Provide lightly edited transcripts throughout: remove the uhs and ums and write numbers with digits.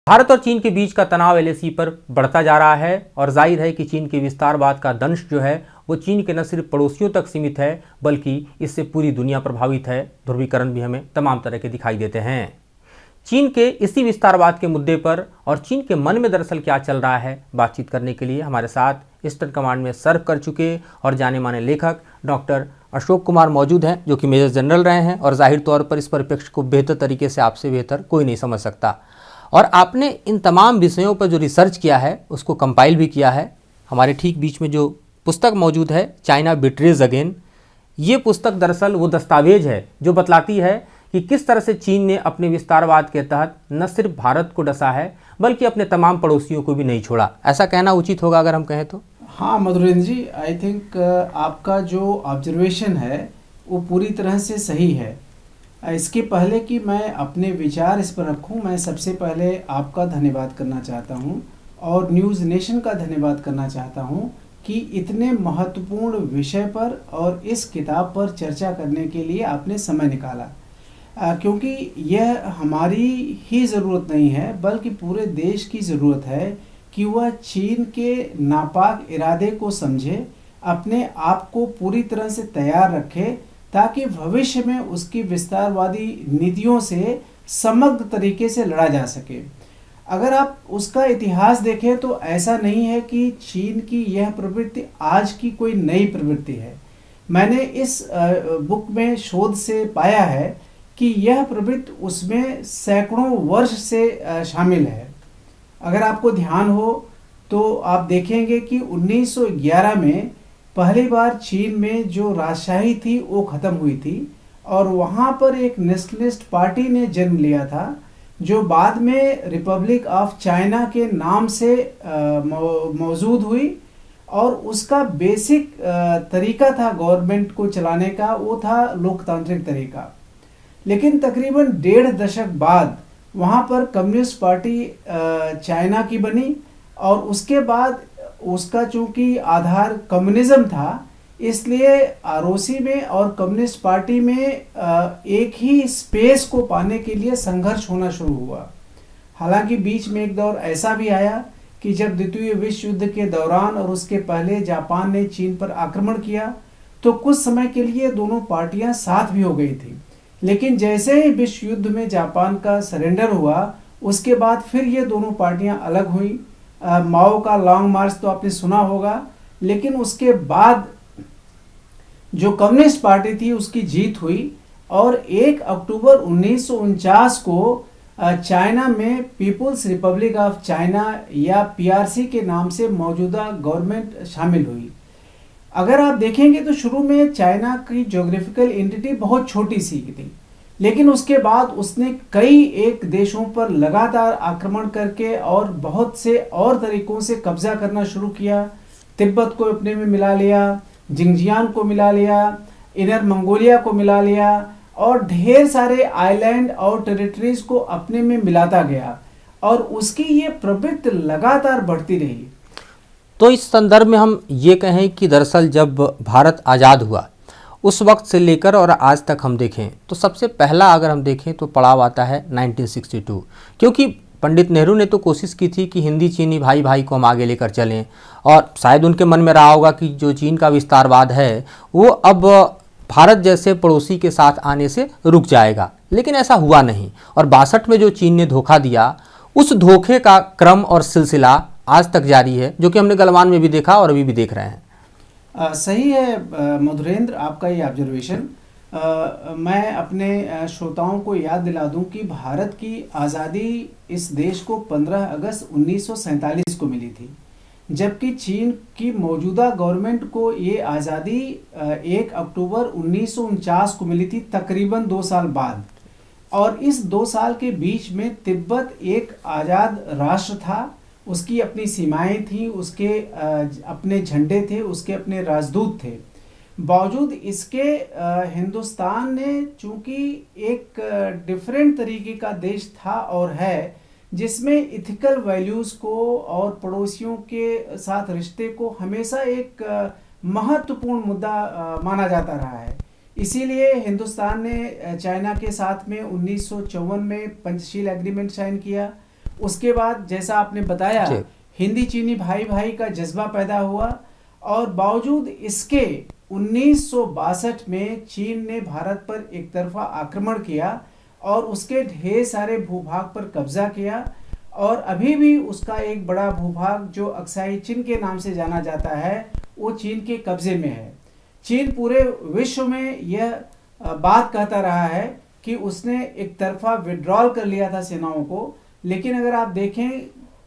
भारत और चीन के बीच का तनाव एलएसी पर बढ़ता जा रहा है और जाहिर है कि चीन के विस्तारवाद का दंश जो है वो चीन के न सिर्फ पड़ोसियों तक सीमित है बल्कि इससे पूरी दुनिया प्रभावित है। ध्रुवीकरण भी हमें तमाम तरह के दिखाई देते हैं। चीन के इसी विस्तारवाद के मुद्दे पर और चीन के मन में दरअसल क्या चल रहा है, बातचीत करने के लिए हमारे साथ ईस्टर्न कमांड में सर्व कर चुके और जाने माने लेखक डॉक्टर अशोक कुमार मौजूद हैं, जो कि मेजर जनरल रहे हैं और जाहिर तौर पर इस परिप्रेक्ष्य को बेहतर तरीके से आपसे बेहतर कोई नहीं समझ सकता। और आपने इन तमाम विषयों पर जो रिसर्च किया है उसको कंपाइल भी किया है। हमारे ठीक बीच में जो पुस्तक मौजूद है, चाइना बिट्रेज अगेन, ये पुस्तक दरअसल वो दस्तावेज है जो बतलाती है कि किस तरह से चीन ने अपने विस्तारवाद के तहत न सिर्फ भारत को डसा है बल्कि अपने तमाम पड़ोसियों को भी नहीं छोड़ा। ऐसा कहना उचित होगा अगर हम कहें तो? हाँ मधुरेंद्र जी, आई थिंक आपका जो ऑब्जर्वेशन है वो पूरी तरह से सही है। इसके पहले कि मैं अपने विचार इस पर रखूं, मैं सबसे पहले आपका धन्यवाद करना चाहता हूं और न्यूज़ नेशन का धन्यवाद करना चाहता हूं कि इतने महत्वपूर्ण विषय पर और इस किताब पर चर्चा करने के लिए आपने समय निकाला, क्योंकि यह हमारी ही ज़रूरत नहीं है बल्कि पूरे देश की ज़रूरत है कि वह चीन के नापाक इरादे को समझे, अपने आप को पूरी तरह से तैयार रखे ताकि भविष्य में उसकी विस्तारवादी नीतियों से समग्र तरीके से लड़ा जा सके। अगर आप उसका इतिहास देखें तो ऐसा नहीं है कि चीन की यह प्रवृत्ति आज की कोई नई प्रवृत्ति है। मैंने इस बुक में शोध से पाया है कि यह प्रवृत्ति उसमें सैकड़ों वर्ष से शामिल है। अगर आपको ध्यान हो तो आप देखेंगे कि 1911 में पहली बार चीन में जो राजशाही थी वो ख़त्म हुई थी और वहाँ पर एक नेशनलिस्ट पार्टी ने जन्म लिया था जो बाद में रिपब्लिक ऑफ चाइना के नाम से मौजूद हुई और उसका बेसिक तरीका था गवर्नमेंट को चलाने का, वो था लोकतांत्रिक तरीका। लेकिन तकरीबन 1.5 दशक बाद वहाँ पर कम्युनिस्ट पार्टी चाइना की बनी और उसके बाद उसका चूंकि आधार कम्युनिज्म था इसलिए आरओसी में और कम्युनिस्ट पार्टी में एक ही स्पेस को पाने के लिए संघर्ष होना शुरू हुआ। हालांकि बीच में एक दौर ऐसा भी आया कि जब द्वितीय विश्व युद्ध के दौरान और उसके पहले जापान ने चीन पर आक्रमण किया तो कुछ समय के लिए दोनों पार्टियां साथ भी हो गई थी। लेकिन जैसे ही विश्व युद्ध में जापान का सरेंडर हुआ उसके बाद फिर ये दोनों पार्टियां अलग हुई। माओ का लॉन्ग मार्च तो आपने सुना होगा, लेकिन उसके बाद जो कम्युनिस्ट पार्टी थी उसकी जीत हुई और 1 अक्टूबर 1949 को चाइना में पीपुल्स रिपब्लिक ऑफ चाइना या पीआरसी के नाम से मौजूदा गवर्नमेंट शामिल हुई। अगर आप देखेंगे तो शुरू में चाइना की ज्योग्राफिकल एंटिटी बहुत छोटी सी थी, लेकिन उसके बाद उसने कई एक देशों पर लगातार आक्रमण करके और बहुत से और तरीकों से कब्जा करना शुरू किया। तिब्बत को अपने में मिला लिया, जिंगजियान को मिला लिया, इनर मंगोलिया को मिला लिया और ढेर सारे आइलैंड और टेरिटरीज को अपने में मिलाता गया और उसकी ये प्रवृत्ति लगातार बढ़ती रही। तो इस संदर्भ में हम ये कहें कि दरअसल जब भारत आज़ाद हुआ उस वक्त से लेकर और आज तक हम देखें तो सबसे पहला अगर हम देखें तो पड़ाव आता है 1962, क्योंकि पंडित नेहरू ने तो कोशिश की थी कि हिंदी चीनी भाई भाई को हम आगे लेकर चलें और शायद उनके मन में रहा होगा कि जो चीन का विस्तारवाद है वो अब भारत जैसे पड़ोसी के साथ आने से रुक जाएगा, लेकिन ऐसा हुआ नहीं। और 62 में जो चीन ने धोखा दिया उस धोखे का क्रम और सिलसिला आज तक जारी है, जो कि हमने गलवान में भी देखा और अभी भी देख रहे हैं। सही है मधुरेंद्र, आपका ये ऑब्जर्वेशन। मैं अपने श्रोताओं को याद दिला दूं कि भारत की आज़ादी इस देश को 15 अगस्त 1947 को मिली थी, जबकि चीन की मौजूदा गवर्नमेंट को ये आज़ादी 1 अक्टूबर 1949 को मिली थी, तकरीबन 2 साल बाद। और इस 2 साल के बीच में तिब्बत एक आज़ाद राष्ट्र था, उसकी अपनी सीमाएं थी, उसके अपने झंडे थे, उसके अपने राजदूत थे। बावजूद इसके हिंदुस्तान ने चूंकि एक डिफरेंट तरीके का देश था और है जिसमें इथिकल वैल्यूज़ को और पड़ोसियों के साथ रिश्ते को हमेशा एक महत्वपूर्ण मुद्दा माना जाता रहा है, इसीलिए हिंदुस्तान ने चाइना के साथ में 1954 में पंचशील एग्रीमेंट साइन किया। उसके बाद जैसा आपने बताया जी। हिंदी चीनी भाई भाई का जज्बा पैदा हुआ, और बावजूद इसके 1962 में चीन ने भारत पर एक तरफा आक्रमण किया और उसके ढेर सारे भूभाग पर कब्जा किया, और अभी भी उसका एक बड़ा भूभाग जो अक्साई चीन के नाम से जाना जाता है वो चीन के कब्जे में है। चीन पूरे विश्व में यह बात कहता रहा है कि उसने एक तरफा विड्रॉल कर लिया था सेनाओं को, लेकिन अगर आप देखें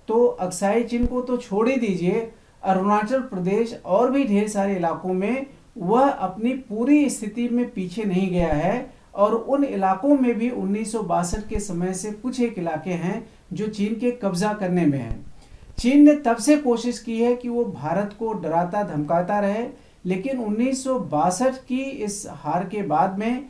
तो अक्साई चीन को तो छोड़ ही दीजिए, अरुणाचल प्रदेश और भी ढेर सारे इलाकों में वह अपनी पूरी स्थिति में पीछे नहीं गया है, और उन इलाकों में भी 1962 के समय से कुछ एक इलाके हैं जो चीन के कब्जा करने में हैं। चीन ने तब से कोशिश की है कि वो भारत को डराता धमकाता रहे, लेकिन 1962 की इस हार के बाद में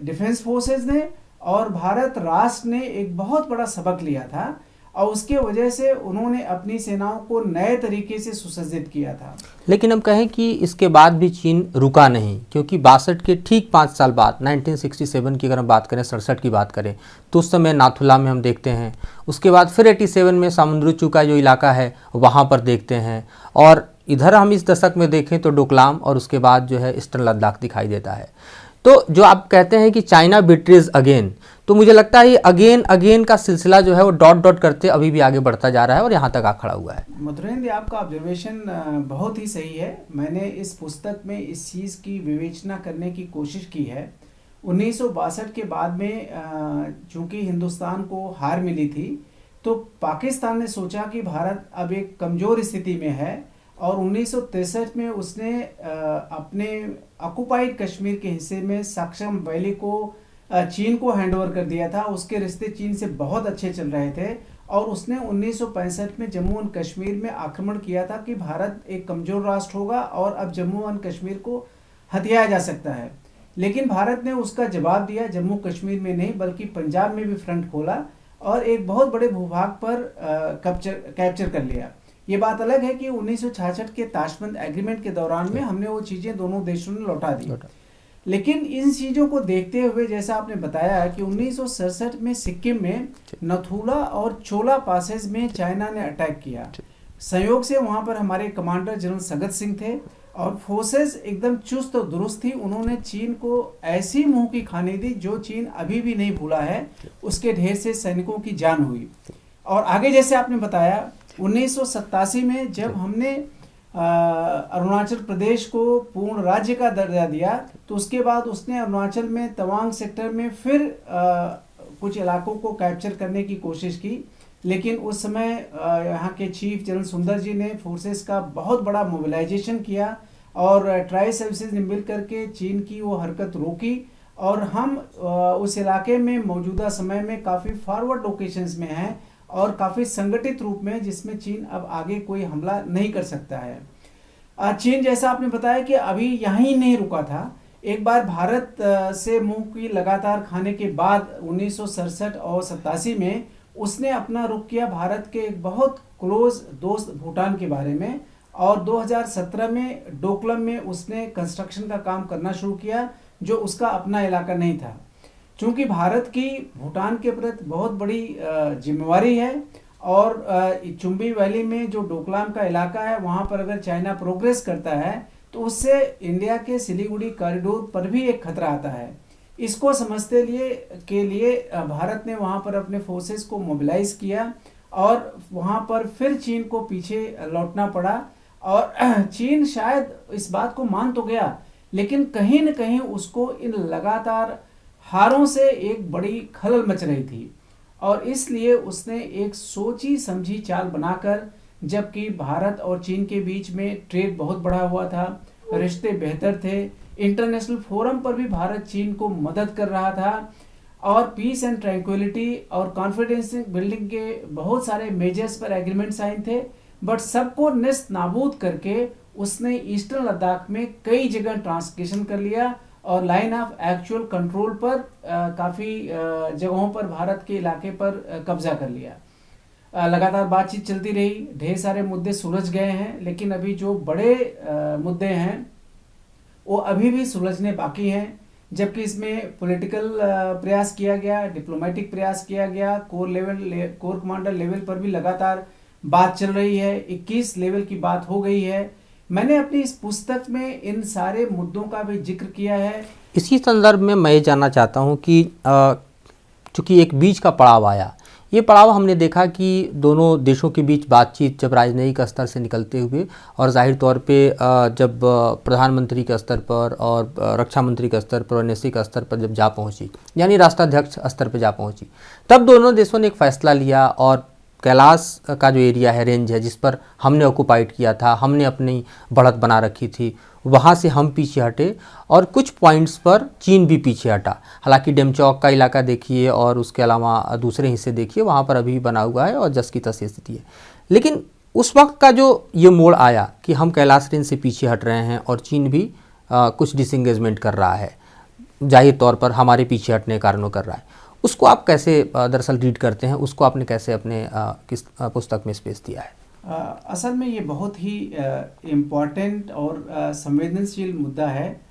डिफेंस फोर्सेस ने और भारत राष्ट्र ने एक बहुत बड़ा सबक लिया था, और उसके वजह से उन्होंने अपनी सेनाओं को नए तरीके से सुसज्जित किया था। लेकिन हम कहें कि इसके बाद भी चीन रुका नहीं, क्योंकि 62 के ठीक 5 साल बाद 1967 की अगर हम बात करें, 67 की बात करें, तो उस समय नाथुला में हम देखते हैं। उसके बाद फिर 87 में सामुंद्रुचू का जो इलाका है वहाँ पर देखते हैं, और इधर हम इस दशक में देखें तो डोकलाम, और उसके बाद जो है ईस्टर्न लद्दाख दिखाई देता है। तो जो आप कहते हैं कि चाइना बिट्रीज अगेन, तो मुझे लगता है ये अगेन अगेन का सिलसिला जो है वो डॉट डॉट करते अभी भी आगे बढ़ता जा रहा है और यहाँ तक आ खड़ा हुआ है। मधुरेंद्र, आपका ऑब्जर्वेशन बहुत ही सही है। मैंने इस पुस्तक में इस चीज़ की विवेचना करने की कोशिश की है। 1962 के बाद में चूंकि हिंदुस्तान को हार मिली थी, तो पाकिस्तान ने सोचा कि भारत अब एक कमज़ोर स्थिति में है, और 1963 में उसने अपने ऑक्युपाइड कश्मीर के हिस्से में सक्सम वैली को चीन को हैंडओवर कर दिया था। उसके रिश्ते चीन से बहुत अच्छे चल रहे थे, और उसने 1965 में जम्मू एंड कश्मीर में आक्रमण किया था कि भारत एक कमज़ोर राष्ट्र होगा और अब जम्मू एंड कश्मीर को हथियाया जा सकता है। लेकिन भारत ने उसका जवाब दिया, जम्मू कश्मीर में नहीं बल्कि पंजाब में भी फ्रंट खोला और एक बहुत बड़े भूभाग पर कैप्चर कर लिया। ये बात अलग है कि 1966 के ताशबंद एग्रीमेंट के दौरान में हमने वो चीज़ें दोनों देशों ने लौटा दी। लेकिन इन चीज़ों को देखते हुए जैसा आपने बताया कि 1967 में सिक्किम में नथुला और चोला पासेस में चाइना ने अटैक किया। संयोग से वहाँ पर हमारे कमांडर जनरल सगत सिंह थे और फोर्सेस एकदम चुस्त और दुरुस्त थी। उन्होंने चीन को ऐसी मुंह की खानी दी जो चीन अभी भी नहीं भूला है। उसके ढेर से सैनिकों की जान हुई। और आगे जैसे आपने बताया 1987 में जब हमने अरुणाचल प्रदेश को पूर्ण राज्य का दर्जा दिया, तो उसके बाद उसने अरुणाचल में तवांग सेक्टर में फिर कुछ इलाकों को कैप्चर करने की कोशिश की। लेकिन उस समय यहाँ के चीफ जनरल सुंदर जी ने फोर्सेस का बहुत बड़ा मोबिलाइजेशन किया और ट्राई सर्विसेज ने मिल करके चीन की वो हरकत रोकी, और हम उस इलाके में मौजूदा समय में काफ़ी फॉरवर्ड लोकेशंस में हैं और काफ़ी संगठित रूप में, जिसमें चीन अब आगे कोई हमला नहीं कर सकता है। चीन जैसा आपने बताया कि अभी यहीं नहीं रुका था। एक बार भारत से मुंह की लगातार खाने के बाद 1967 और 87 में उसने अपना रुख किया भारत के एक बहुत क्लोज दोस्त भूटान के बारे में, और 2017 में डोकलम में उसने कंस्ट्रक्शन का काम करना शुरू किया जो उसका अपना इलाका नहीं था। चूंकि भारत की भूटान के प्रति बहुत बड़ी जिम्मेवारी है, और चुम्बी वैली में जो डोकलाम का इलाका है वहाँ पर अगर चाइना प्रोग्रेस करता है तो उससे इंडिया के सिलीगुड़ी कॉरिडोर पर भी एक खतरा आता है। इसको समझते के लिए भारत ने वहाँ पर अपने फोर्सेस को मोबिलाइज किया और वहाँ पर फिर चीन को पीछे लौटना पड़ा। और चीन शायद इस बात को मान तो गया, लेकिन कहीं न कहीं उसको इन लगातार हारों से एक बड़ी खलल मच रही थी, और इसलिए उसने एक सोची समझी चाल बनाकर, जबकि भारत और चीन के बीच में ट्रेड बहुत बढ़ा हुआ था, रिश्ते बेहतर थे, इंटरनेशनल फोरम पर भी भारत चीन को मदद कर रहा था, और पीस एंड ट्रैंक्विलिटी और कॉन्फिडेंस बिल्डिंग के बहुत सारे मेजर्स पर एग्रीमेंट साइन थे, बट सबको नेस्त नाबूद करके उसने ईस्टर्न लद्दाख में कई जगह ट्रांसलेशन कर लिया और लाइन ऑफ एक्चुअल कंट्रोल पर काफ़ी जगहों पर भारत के इलाके पर कब्जा कर लिया। लगातार बातचीत चलती रही, ढेर सारे मुद्दे सुलझ गए हैं, लेकिन अभी जो बड़े मुद्दे हैं वो अभी भी सुलझने बाकी हैं। जबकि इसमें पॉलिटिकल प्रयास किया गया, डिप्लोमेटिक प्रयास किया गया, कोर कमांडर लेवल पर भी लगातार बात चल रही है, 21 लेवल की बात हो गई है। मैंने अपनी इस पुस्तक में इन सारे मुद्दों का भी जिक्र किया है। इसी संदर्भ में मैं ये जानना चाहता हूँ कि चूँकि एक बीच का पड़ाव आया, ये पड़ाव हमने देखा कि दोनों देशों के बीच बातचीत जब राजनयिक स्तर से निकलते हुए और जाहिर तौर पे जब प्रधानमंत्री के स्तर पर और रक्षा मंत्री के स्तर पर और एनएससी के स्तर पर जब जा पहुंची, यानी राष्ट्राध्यक्ष स्तर पर जा पहुंची, तब दोनों देशों ने एक फ़ैसला लिया और कैलाश का जो एरिया है, रेंज है, जिस पर हमने ऑक्युपाइड किया था, हमने अपनी बढ़त बना रखी थी, वहाँ से हम पीछे हटे और कुछ पॉइंट्स पर चीन भी पीछे हटा। हालांकि डेमचौक का इलाका देखिए और उसके अलावा दूसरे हिस्से देखिए, वहाँ पर अभी भी बना हुआ है और जस की तस स्थिति है। लेकिन उस वक्त का जो ये मोड़ आया कि हम कैलाश रेंज से पीछे हट रहे हैं और चीन भी कुछ डिसएंगेजमेंट कर रहा है, जाहिर तौर पर हमारे पीछे हटने के कारणों कर रहा है, उसको आप कैसे दरअसल रीड करते हैं, उसको आपने कैसे अपने किस पुस्तक में स्पेस दिया है? असल में ये बहुत ही इम्पॉर्टेंट और संवेदनशील मुद्दा है।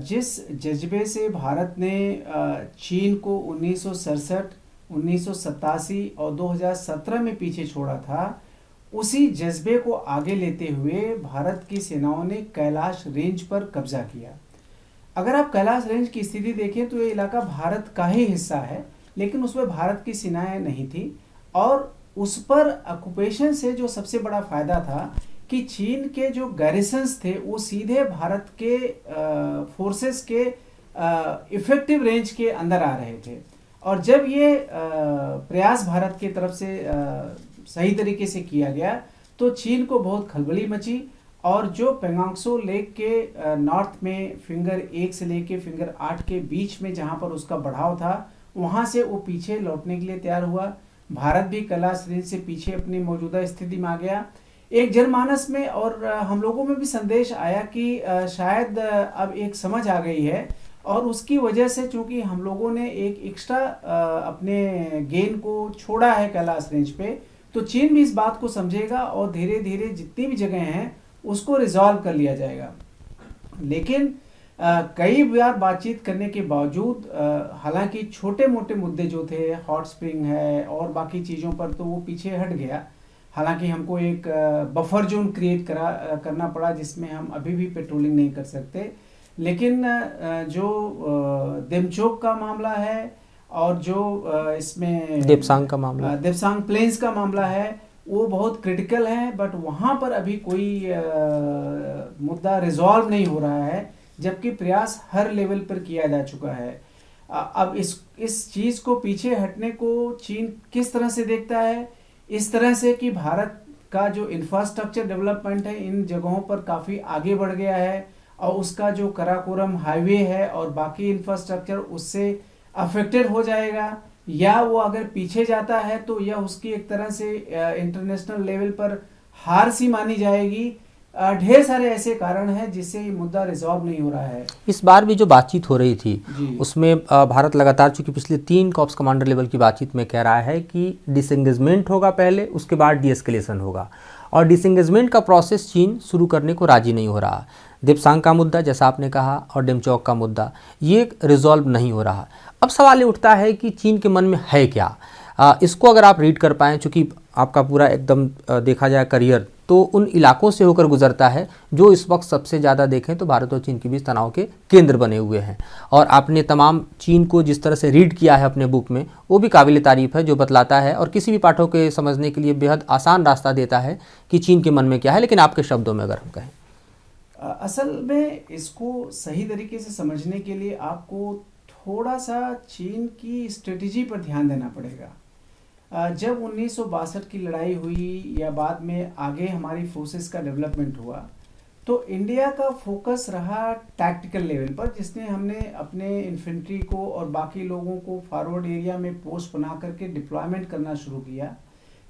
जिस जज्बे से भारत ने चीन को 1967, 1987 और 2017 में पीछे छोड़ा था, उसी जज्बे को आगे लेते हुए भारत की सेनाओं ने कैलाश रेंज पर कब्जा किया। अगर आप कैलाश रेंज की स्थिति देखें तो ये इलाका भारत का ही हिस्सा है, लेकिन उसमें भारत की सेनाएं नहीं थी और उस पर ऑक्यूपेशन से जो सबसे बड़ा फायदा था कि चीन के जो गैरिसन्स थे वो सीधे भारत के फोर्सेस के इफेक्टिव रेंज के अंदर आ रहे थे। और जब ये प्रयास भारत की तरफ से सही तरीके से किया गया तो चीन को बहुत खलबली मची और जो पेंगांगसो लेक के नॉर्थ में फिंगर 1 से लेके फिंगर 8 के बीच में जहां पर उसका बढ़ाव था, वहां से वो पीछे लौटने के लिए तैयार हुआ। भारत भी कैलाश रेंज से पीछे अपनी मौजूदा स्थिति में आ गया। एक जनमानस में और हम लोगों में भी संदेश आया कि शायद अब एक समझ आ गई है और उसकी वजह से चूंकि हम लोगों ने एक एक्स्ट्रा अपने गेन को छोड़ा है कैलाश रेंज पे, तो चीन भी इस बात को समझेगा और धीरे धीरे जितनी भी जगह हैं उसको रिजॉल्व कर लिया जाएगा। लेकिन कई बार बातचीत करने के बावजूद हालांकि छोटे मोटे मुद्दे जो थे, हॉट स्प्रिंग है और बाकी चीज़ों पर, तो वो पीछे हट गया। हालांकि हमको एक बफर जोन क्रिएट करना पड़ा जिसमें हम अभी भी पेट्रोलिंग नहीं कर सकते। लेकिन जो देमचोक का मामला है और जो इसमें देपसांग प्लेन्स का मामला है वो बहुत क्रिटिकल है, बट वहाँ पर अभी कोई मुद्दा रिजॉल्व नहीं हो रहा है, जबकि प्रयास हर लेवल पर किया जा चुका है। अब इस चीज़ को पीछे हटने को चीन किस तरह से देखता है? इस तरह से कि भारत का जो इंफ्रास्ट्रक्चर डेवलपमेंट है इन जगहों पर काफ़ी आगे बढ़ गया है और उसका जो कराकोरम हाईवे है और बाकी इंफ्रास्ट्रक्चर उससे अफेक्टेड हो जाएगा, या वो अगर पीछे जाता है तो यह उसकी एक तरह से इंटरनेशनल लेवल पर हार सी मानी जाएगी। ढेर सारे ऐसे कारण हैं जिससे ये मुद्दा रिजॉल्व नहीं हो रहा है। इस बार भी जो बातचीत हो रही थी उसमें भारत लगातार, चूंकि पिछले 3 कॉर्प्स कमांडर लेवल की बातचीत में कह रहा है कि डिसएंगेजमेंट होगा पहले, उसके बाद डीएस्केलेशन होगा, और डिसएंगेजमेंट का प्रोसेस चीन शुरू करने को राजी नहीं हो रहा। देपसांग का मुद्दा जैसा आपने कहा और डेमचौक का मुद्दा ये रिजॉल्व नहीं हो रहा। अब सवाल ये उठता है कि चीन के मन में है क्या? इसको अगर आप रीड कर पाएँ, चूँकि आपका पूरा एकदम देखा जाए करियर तो उन इलाकों से होकर गुजरता है जो इस वक्त सबसे ज़्यादा देखें तो भारत और चीन के बीच तनाव के केंद्र बने हुए हैं, और आपने तमाम चीन को जिस तरह से रीड किया है अपने बुक में वो भी काबिल तारीफ़ है, जो बतलाता है और किसी भी पाठक के समझने के लिए बेहद आसान रास्ता देता है कि चीन के मन में क्या है। लेकिन आपके शब्दों में अगर हम कहें, असल में इसको सही तरीके से समझने के लिए आपको थोड़ा सा चीन की स्ट्रेटजी पर ध्यान देना पड़ेगा। जब 1962 की लड़ाई हुई या बाद में आगे हमारी फोर्सेस का डेवलपमेंट हुआ तो इंडिया का फोकस रहा टैक्टिकल लेवल पर, जिसने हमने अपने इन्फेंट्री को और बाकी लोगों को फॉरवर्ड एरिया में पोस्ट बना करके डिप्लॉयमेंट करना शुरू किया।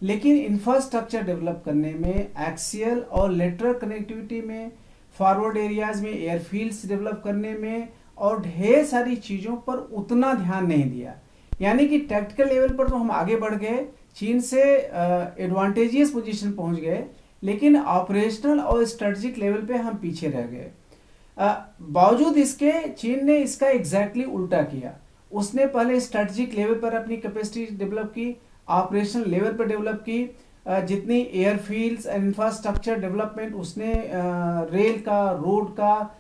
लेकिन इंफ्रास्ट्रक्चर डेवलप करने में, एक्सियल और लेटरल कनेक्टिविटी में, फॉरवर्ड एरियाज में एयरफील्ड्स डेवलप करने में और ढेर सारी चीज़ों पर उतना ध्यान नहीं दिया। यानी कि टैक्टिकल लेवल पर तो हम आगे बढ़ गए, चीन से एडवांटेजियस पोजीशन पहुंच गए, लेकिन ऑपरेशनल और स्ट्रेटजिक लेवल पे हम पीछे रह गए। बावजूद इसके चीन ने इसका एग्जैक्टली उल्टा किया। उसने पहले स्ट्रेटजिक लेवल पर अपनी कैपेसिटी डेवलप की, ऑपरेशनल लेवल पर डेवलप की, जितनी एयरफील्ड्स एंड इंफ्रास्ट्रक्चर डेवलपमेंट उसने रेल का, रोड का,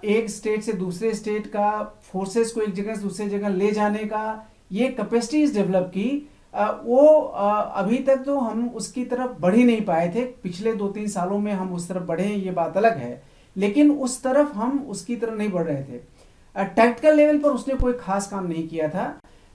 एक स्टेट से दूसरे स्टेट का, फोर्सेस को एक जगह से दूसरे जगह ले जाने का, ये कैपेसिटीज डेवलप की। वो अभी तक तो हम उसकी तरफ बढ़ ही नहीं पाए थे। पिछले 2-3 सालों में हम उस तरफ बढ़े हैं, ये बात अलग है, लेकिन उस तरफ हम उसकी तरफ नहीं बढ़ रहे थे। टैक्टिकल लेवल पर उसने कोई खास काम नहीं किया था,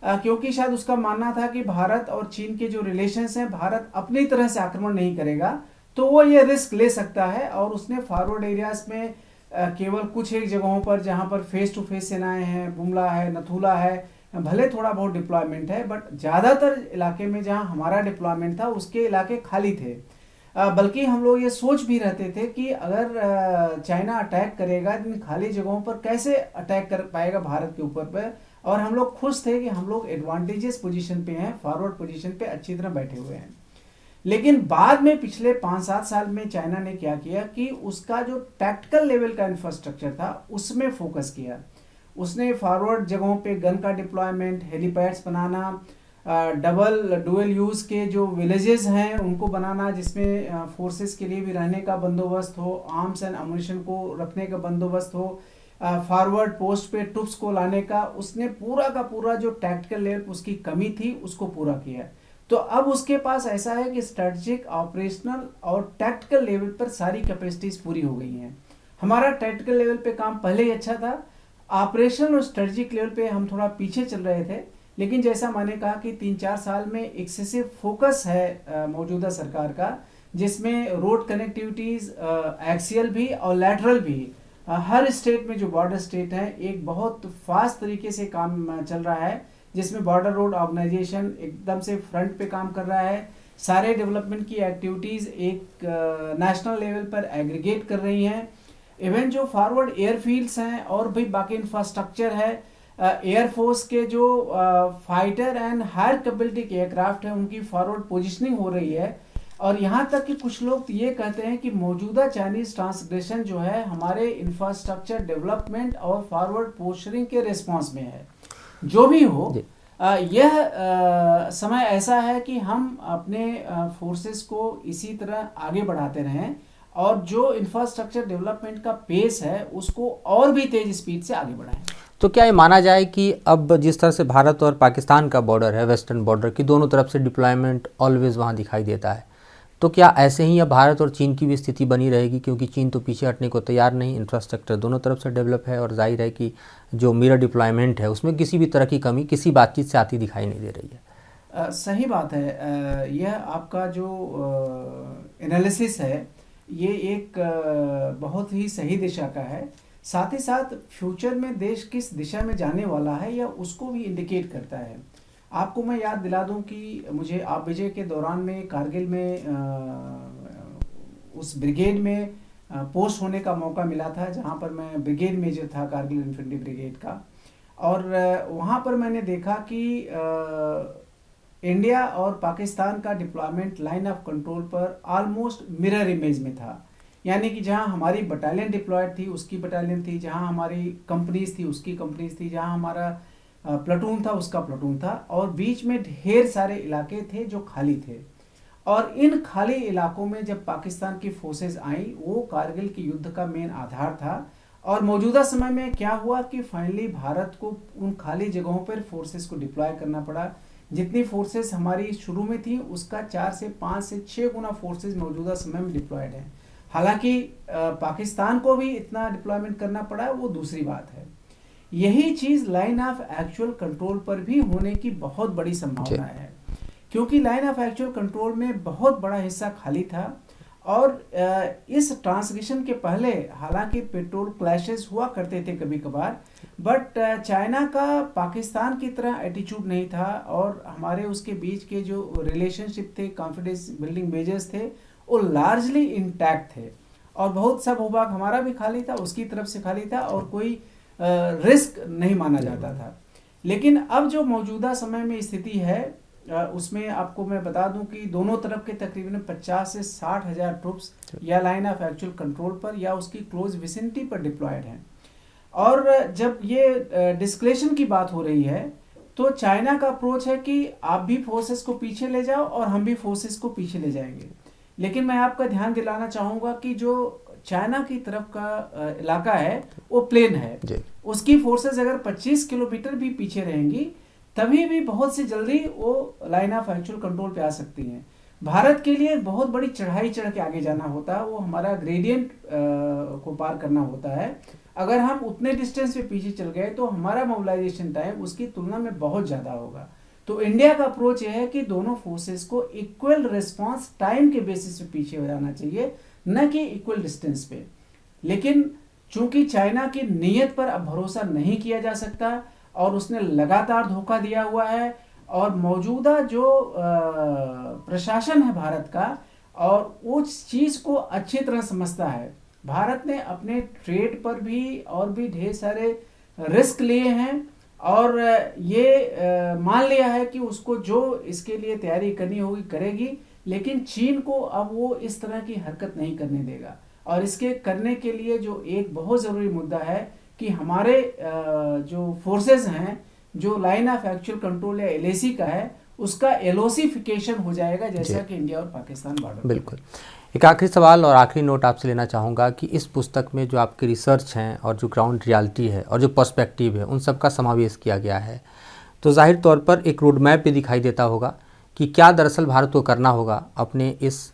क्योंकि शायद उसका मानना था कि भारत और चीन के जो रिलेशंस हैं, भारत अपनी तरह से आक्रमण नहीं करेगा तो वो ये रिस्क ले सकता है। और उसने फॉरवर्ड एरियाज में केवल कुछ एक जगहों पर जहां पर फेस टू फेस सेनाएं हैं, बुमला है, नथुला है, भले थोड़ा बहुत डिप्लॉयमेंट है, बट ज़्यादातर इलाके में जहां हमारा डिप्लॉयमेंट था उसके इलाके खाली थे। बल्कि हम लोग ये सोच भी रहते थे कि अगर चाइना अटैक करेगा इन खाली जगहों पर कैसे अटैक कर पाएगा भारत के ऊपर पर। और हम लोग खुश थे कि हम लोग एडवांटेजेस पोजीशन पे हैं, फॉरवर्ड पोजीशन पे अच्छी तरह बैठे हुए हैं। लेकिन बाद में पिछले 5-7 साल में चाइना ने क्या किया कि उसका जो टैक्टिकल लेवल का इंफ्रास्ट्रक्चर था उसमें फोकस किया। उसने फॉरवर्ड जगहों पे गन का डिप्लॉयमेंट, हेलीपैड्स बनाना, डुअल यूज के जो विलेजेस हैं उनको बनाना जिसमें फोर्सेस के लिए भी रहने का बंदोबस्त हो, आर्म्स एंड अम्युनिशन को रखने का बंदोबस्त हो, फॉरवर्ड पोस्ट पे ट्रुप्स को लाने का, उसने पूरा का पूरा जो टैक्टिकल लेवल उसकी कमी थी उसको पूरा किया। तो अब उसके पास ऐसा है कि स्ट्रेटजिक, ऑपरेशनल और टैक्टिकल लेवल पर सारी कैपेसिटीज पूरी हो गई हैं। हमारा टैक्टिकल लेवल पे काम पहले ही अच्छा था, ऑपरेशनल और स्ट्रेटजिक लेवल पे हम थोड़ा पीछे चल रहे थे। लेकिन जैसा मैंने कहा कि 3-4 साल में एक्सेसिव फोकस है मौजूदा सरकार का, जिसमें रोड कनेक्टिविटीज एक्सियल भी और लैटरल भी, हर स्टेट में जो बॉर्डर स्टेट है एक बहुत फास्ट तरीके से काम चल रहा है, जिसमें बॉर्डर रोड ऑर्गेनाइजेशन एकदम से फ्रंट पे काम कर रहा है। सारे डेवलपमेंट की एक्टिविटीज एक नेशनल लेवल पर एग्रीगेट कर रही हैं। इवन जो फॉरवर्ड एयरफील्ड्स हैं और भी बाकी इंफ्रास्ट्रक्चर है, एयरफोर्स के जो फाइटर एंड हायर कैपेबिलिटी के एयरक्राफ्ट है उनकी फॉरवर्ड पोजिशनिंग हो रही है। और यहाँ तक कि कुछ लोग ये कहते हैं कि मौजूदा चाइनीज ट्रांसग्रेशन जो है हमारे इंफ्रास्ट्रक्चर डेवलपमेंट और फॉरवर्ड पोस्टरिंग के रिस्पॉन्स में है। जो भी हो, यह समय ऐसा है कि हम अपने फोर्सेस को इसी तरह आगे बढ़ाते रहें और जो इंफ्रास्ट्रक्चर डेवलपमेंट का पेस है उसको और भी तेज स्पीड से आगे बढ़ाएं। तो क्या ये माना जाए कि अब जिस तरह से भारत और पाकिस्तान का बॉर्डर है, वेस्टर्न बॉर्डर की दोनों तरफ से डिप्लॉयमेंट ऑलवेज वहाँ दिखाई देता है, तो क्या ऐसे ही अब भारत और चीन की भी स्थिति बनी रहेगी? क्योंकि चीन तो पीछे हटने को तैयार नहीं, इंफ्रास्ट्रक्चर दोनों तरफ से डेवलप है और जाहिर है कि जो मिरर डिप्लॉयमेंट है उसमें किसी भी तरह की कमी किसी बातचीत से आती दिखाई नहीं दे रही है। सही बात है। यह आपका जो एनालिसिस है ये एक बहुत ही सही दिशा का है। साथ ही साथ फ्यूचर में देश किस दिशा में जाने वाला है यह उसको भी इंडिकेट करता है। आपको मैं याद दिला दूं कि मुझे आप विजय के दौरान में कारगिल में उस ब्रिगेड में पोस्ट होने का मौका मिला था, जहां पर मैं ब्रिगेड मेजर था कारगिल इन्फेंट्री ब्रिगेड का। और वहां पर मैंने देखा कि इंडिया और पाकिस्तान का डिप्लॉयमेंट लाइन ऑफ कंट्रोल पर ऑलमोस्ट मिरर इमेज में था। यानी कि जहां हमारी बटालियन डिप्लॉयड थी उसकी बटालियन थी, जहां हमारी कंपनीज थी उसकी कंपनीज थी, जहां हमारा प्लाटून था उसका प्लाटून था, और बीच में ढेर सारे इलाके थे जो खाली थे। और इन खाली इलाकों में जब पाकिस्तान की फोर्सेस आई, वो कारगिल के युद्ध का मेन आधार था। और मौजूदा समय में क्या हुआ कि फाइनली भारत को उन खाली जगहों पर फोर्सेस को डिप्लॉय करना पड़ा। जितनी फोर्सेस हमारी शुरू में थी उसका 4 से 5 से 6 गुना फोर्सेस मौजूदा समय में डिप्लॉयड है। हालांकि पाकिस्तान को भी इतना डिप्लॉयमेंट करना पड़ा वो दूसरी बात है। यही चीज लाइन ऑफ एक्चुअल कंट्रोल पर भी होने की बहुत बड़ी संभावना है, क्योंकि लाइन ऑफ एक्चुअल कंट्रोल में बहुत बड़ा हिस्सा खाली था। और इस ट्रांसग्रेशन के पहले हालांकि पेट्रोल क्लैशेस हुआ करते थे कभी कभार, बट चाइना का पाकिस्तान की तरह एटीट्यूड नहीं था। और हमारे उसके बीच के जो रिलेशनशिप थे, कॉन्फिडेंस बिल्डिंग मेजर्स थे, वो लार्जली इंटैक्ट थे। और बहुत सब भूभाग हमारा भी खाली था, उसकी तरफ से खाली था, और कोई रिस्क नहीं माना जाता था। लेकिन अब जो मौजूदा समय में स्थिति है उसमें आपको मैं बता दूं कि दोनों तरफ के तकरीबन 50 से 60 हजार ट्रूप्स या लाइन ऑफ एक्चुअल कंट्रोल पर या उसकी क्लोज विसिनिटी पर डिप्लॉयड हैं। और जब ये डिस्कलेशन की बात हो रही है तो चाइना का अप्रोच है कि आप भी फोर्सेस को पीछे ले जाओ और हम भी फोर्सेस को पीछे ले जाएंगे। लेकिन मैं आपका ध्यान दिलाना चाहूँगा कि जो चाइना की तरफ का इलाका है वो प्लेन है, उसकी फोर्सेस अगर 25 किलोमीटर भी पीछे रहेंगी तभी भी बहुत सी जल्दी वो लाइन ऑफ एक्चुअल कंट्रोल पे आ सकती हैं। भारत के लिए बहुत बड़ी चढ़ाई चढ़ के आगे जाना होता है, वो हमारा ग्रेडियंट को पार करना होता है। अगर हम उतने डिस्टेंस पे पीछे चल गए तो हमारा मोबिलाइजेशन टाइम उसकी तुलना में बहुत ज़्यादा होगा। तो इंडिया का अप्रोच यह है कि दोनों फोर्सेस को इक्वल रिस्पांस टाइम के बेसिस पे पीछे हो जाना चाहिए, न कि इक्वल डिस्टेंस पे। लेकिन चूंकि चाइना की नीयत पर अब भरोसा नहीं किया जा सकता और उसने लगातार धोखा दिया हुआ है, और मौजूदा जो प्रशासन है भारत का और उस चीज़ को अच्छी तरह समझता है। भारत ने अपने ट्रेड पर भी और भी ढेर सारे रिस्क लिए हैं और ये मान लिया है कि उसको जो इसके लिए तैयारी करनी होगी करेगी, लेकिन चीन को अब वो इस तरह की हरकत नहीं करने देगा। और इसके करने के लिए जो एक बहुत ज़रूरी मुद्दा है कि हमारे जो फोर्सेस हैं, जो लाइन ऑफ एक्चुअल कंट्रोल या LAC का है, उसका एलोसिफिकेशन हो जाएगा जैसा कि इंडिया और पाकिस्तान बॉर्डर। बिल्कुल। एक आखिरी सवाल और आखिरी नोट आपसे लेना चाहूँगा कि इस पुस्तक में जो आपकी रिसर्च हैं और जो ग्राउंड रियलिटी है और जो पर्सपेक्टिव है उन सब का समावेश किया गया है, तो जाहिर तौर पर एक रोड मैप भी दिखाई देता होगा कि क्या दरअसल भारत को करना होगा अपने इस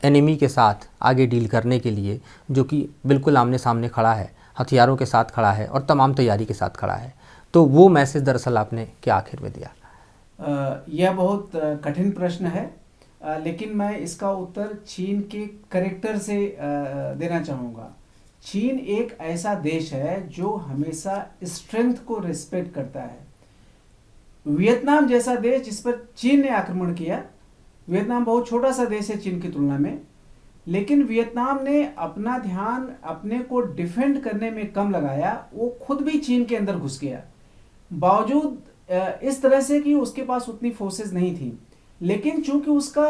एनिमी के साथ आगे डील करने के लिए, जो कि बिल्कुल आमने सामने खड़ा है, हथियारों के साथ खड़ा है और तमाम तैयारी के साथ खड़ा है। तो वो मैसेज दरअसल आपने क्या आखिर में दिया? यह बहुत कठिन प्रश्न है, लेकिन मैं इसका उत्तर चीन के कैरेक्टर से देना चाहूँगा। चीन एक ऐसा देश है जो हमेशा स्ट्रेंथ को रिस्पेक्ट करता है। वियतनाम जैसा देश जिस पर चीन ने आक्रमण किया, वियतनाम बहुत छोटा सा देश है चीन की तुलना में, लेकिन वियतनाम ने अपना ध्यान अपने को डिफेंड करने में कम लगाया, वो खुद भी चीन के अंदर घुस गया। बावजूद इस तरह से कि उसके पास उतनी फोर्सेस नहीं थी, लेकिन चूंकि उसका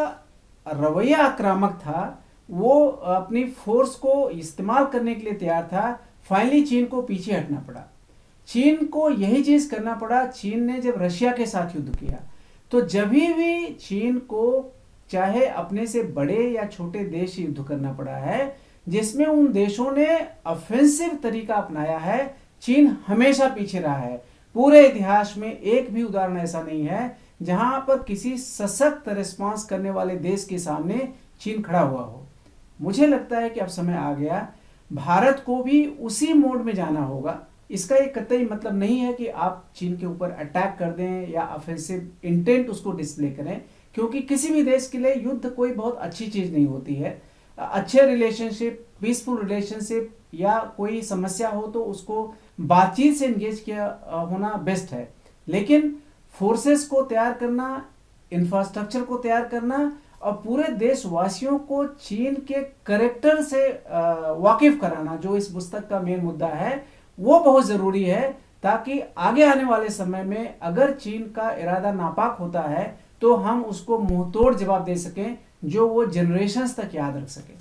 रवैया आक्रामक था, वो अपनी फोर्स को इस्तेमाल करने के लिए तैयार था। फाइनली चीन को पीछे हटना पड़ा। चीन को यही चीज करना पड़ा। चीन ने जब रशिया के साथ युद्ध किया तो जब भी चीन को चाहे अपने से बड़े या छोटे देश से युद्ध करना पड़ा है जिसमें उन देशों ने ऑफेंसिव तरीका अपनाया है, चीन हमेशा पीछे रहा है। पूरे इतिहास में एक भी उदाहरण ऐसा नहीं है जहां पर किसी सशक्त रिस्पांस करने वाले देश के सामने चीन खड़ा हुआ हो। मुझे लगता है कि अब समय आ गया, भारत को भी उसी मोड में जाना होगा। इसका एक कतई मतलब नहीं है कि आप चीन के ऊपर अटैक कर दें या ऑफेंसिव इंटेंट उसको डिस्प्ले करें, क्योंकि किसी भी देश के लिए युद्ध कोई बहुत अच्छी चीज नहीं होती है। अच्छे रिलेशनशिप, पीसफुल रिलेशनशिप या कोई समस्या हो तो उसको बातचीत से एंगेज किया होना बेस्ट है। लेकिन फोर्सेस को तैयार करना, इंफ्रास्ट्रक्चर को तैयार करना और पूरे देशवासियों को चीन के कैरेक्टर से वाकिफ कराना, जो इस पुस्तक का मेन मुद्दा है, वो बहुत जरूरी है, ताकि आगे आने वाले समय में अगर चीन का इरादा नापाक होता है तो हम उसको मुंहतोड़ जवाब दे सकें, जो वो जनरेशंस तक याद रख सकें।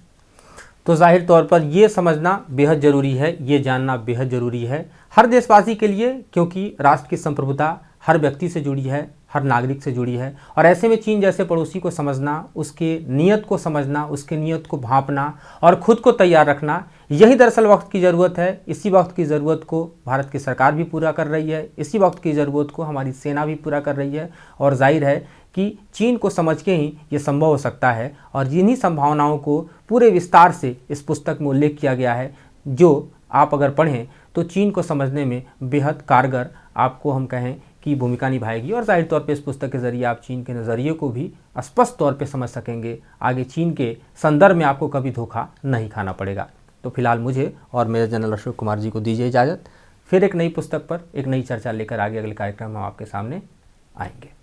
तो जाहिर तौर पर ये समझना बेहद ज़रूरी है, ये जानना बेहद ज़रूरी है हर देशवासी के लिए, क्योंकि राष्ट्र की संप्रभुता हर व्यक्ति से जुड़ी है, हर नागरिक से जुड़ी है। और ऐसे में चीन जैसे पड़ोसी को समझना, उसके नियत को समझना, उसके नियत को भांपना और ख़ुद को तैयार रखना, यही दरअसल वक्त की ज़रूरत है। इसी वक्त की ज़रूरत को भारत की सरकार भी पूरा कर रही है, इसी वक्त की ज़रूरत को हमारी सेना भी पूरा कर रही है। और जाहिर है कि चीन को समझ के ही ये संभव हो सकता है। और जिन्हीं संभावनाओं को पूरे विस्तार से इस पुस्तक में उल्लेख किया गया है, जो आप अगर पढ़ें तो चीन को समझने में बेहद कारगर आपको हम कहें की भूमिका निभाएगी। और जाहिर तौर पे इस पुस्तक के ज़रिए आप चीन के नज़रिए को भी स्पष्ट तौर पे समझ सकेंगे। आगे चीन के संदर्भ में आपको कभी धोखा नहीं खाना पड़ेगा। तो फिलहाल मुझे और मेजर जनरल अशोक कुमार जी को दीजिए इजाज़त। फिर एक नई पुस्तक पर एक नई चर्चा लेकर आगे अगले कार्यक्रम में हम आपके सामने आएंगे।